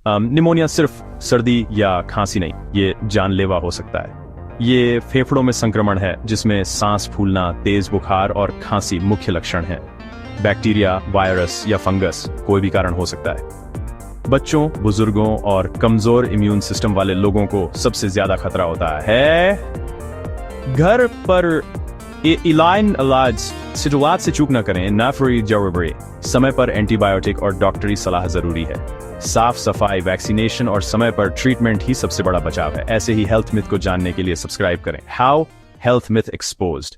Pneumonia सिर्फ सर्दी या खांसी नहीं, ये जानलेवा हो सकता है। ये फेफड़ों में संक्रमण है जिसमें सांस फूलना, तेज बुखार और खांसी मुख्य लक्षण हैं। बैक्टीरिया, वायरस या फंगस कोई भी कारण हो सकता है। बच्चों, बुजुर्गों और कमजोर इम्यून सिस्टम वाले लोगों को सबसे ज्यादा खतरा होता है। घर पर इलाज शुरुआत से चूक न करें, ना फ्री जरूरी। समय पर एंटीबायोटिक और डॉक्टरी सलाह जरूरी है। साफ सफाई, वैक्सीनेशन और समय पर ट्रीटमेंट ही सबसे बड़ा बचाव है। ऐसे ही हेल्थ मिथ को जानने के लिए सब्सक्राइब करें। How health myth exposed.